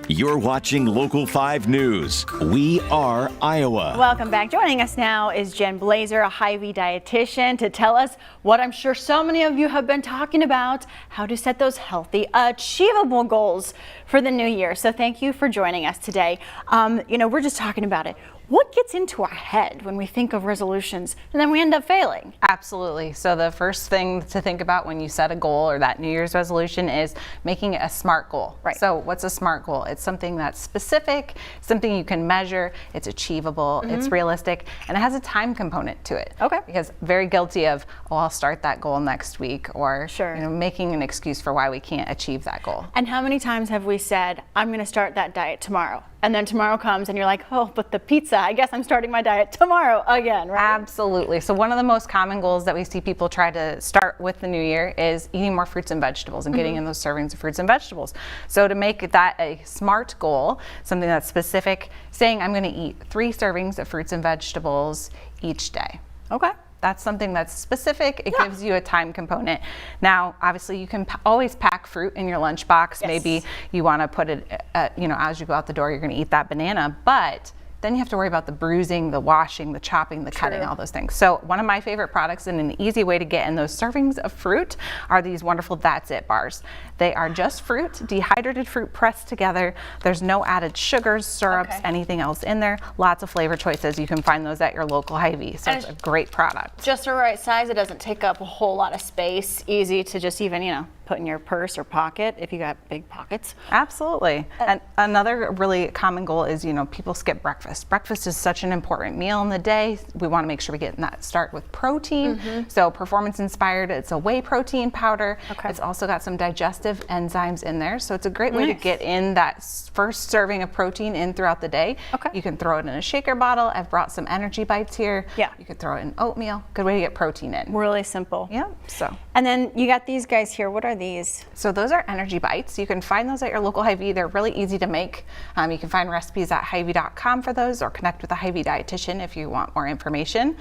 You're watching Local 5 News. We are Iowa. Welcome back. Joining us now is Jenn Blaser, a Hy-Vee dietitian, to tell us what I'm sure so many of you have been talking about, how to set those healthy, achievable goals for the new year. So thank you for joining us today. We're just talking about it. What gets into our head when we think of resolutions and then we end up failing? Absolutely. So the first thing to think about when you set a goal or that New Year's resolution is making it a SMART goal. Right. So what's a SMART goal? It's something that's specific, something you can measure, it's achievable, it's realistic, and it has a time component to it. Okay. Because very guilty of, oh, I'll start that goal next week, or Sure. making an excuse for why we can't achieve that goal. And how many times have we said, I'm going to start that diet tomorrow? And then tomorrow comes and you're like, oh, but the pizza, I guess I'm starting my diet tomorrow again, right? Absolutely. So one of the most common goals that we see people try to start with the new year is eating more fruits and vegetables and getting in those servings of fruits and vegetables. So to make that a SMART goal, something that's specific, saying I'm going to eat 3 servings of fruits and vegetables each day. Okay. That's something that's specific. It gives you a time component. Now, obviously, you can always pack fruit in your lunchbox. Yes. Maybe you want to put it, as you go out the door, you're going to eat that banana, but then you have to worry about the bruising, the washing, the chopping, the cutting, all those things. So one of my favorite products and an easy way to get in those servings of fruit are these wonderful That's It bars. They are just fruit, dehydrated fruit pressed together. There's no added sugars, syrups, anything else in there. Lots of flavor choices. You can find those at your local Hy-Vee. So it's a great product. Just the right size. It doesn't take up a whole lot of space. Easy to just even, put in your purse or pocket if you got big pockets. Absolutely. And another really common goal is, people skip breakfast. Breakfast is such an important meal in the day. We want to make sure we get that start with protein. So performance inspired, it's a whey protein powder. It's also got some digestive enzymes in there. So it's a great way to get in that first serving of protein in throughout the day. You can throw it in a shaker bottle. I've brought some energy bites here. You could throw it in oatmeal. Good way to get protein in. Really simple. Yeah. So. And then you got these guys here. What are these? So those are energy bites. You can find those at your local Hy-Vee. They're really easy to make. You can find recipes at Hy-Vee.com for those, or connect with a Hy-Vee dietitian if you want more information.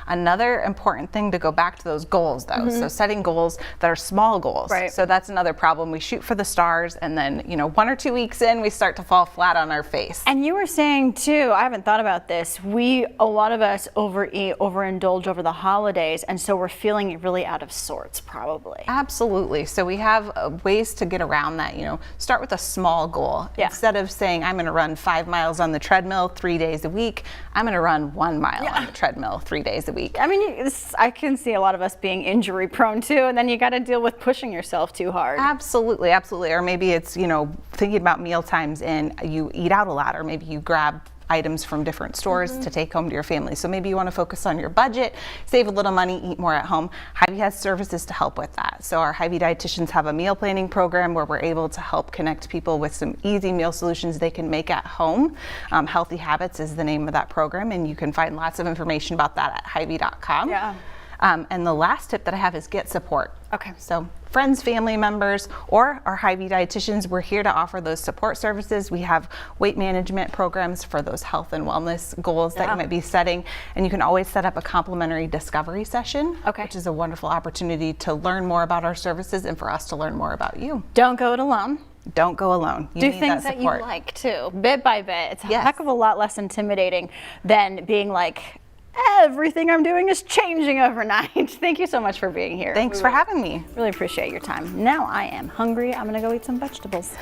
Another important thing to go back to those goals though. So setting goals that are small goals. Right. So that's another problem. We shoot for the stars and then, 1 or 2 weeks in, we start to fall flat on our face. And you were saying too, I haven't thought about this, a lot of us overeat, overindulge over the holidays, and so we're feeling really out of sorts probably. Absolutely. So we have ways to get around that, start with a small goal. Instead of saying, I'm going to run 5 miles on the treadmill 3 days a week, I'm going to run 1 mile on the treadmill 3 days a week. I mean, I can see a lot of us being injury prone too, and then you got to deal with pushing yourself too hard. Absolutely, absolutely. Or maybe it's, thinking about meal times and you eat out a lot, or maybe you grab items from different stores to take home to your family. So maybe you want to focus on your budget, save a little money, eat more at home. Hy-Vee has services to help with that. So our Hy-Vee dietitians have a meal planning program where we're able to help connect people with some easy meal solutions they can make at home. Healthy Habits is the name of that program, and you can find lots of information about that at Hy-Vee.com. And the last tip that I have is get support. So friends, family members, or our Hy-Vee dietitians, we're here to offer those support services. We have weight management programs for those health and wellness goals that you might be setting. And you can always set up a complimentary discovery session, which is a wonderful opportunity to learn more about our services and for us to learn more about you. Don't go it alone. Don't go alone. You do need things that you like too, bit by bit. It's a heck of a lot less intimidating than being like, everything I'm doing is changing overnight. Thank you so much for being here. Thanks for having me. Really appreciate your time. Now I am hungry. I'm gonna go eat some vegetables.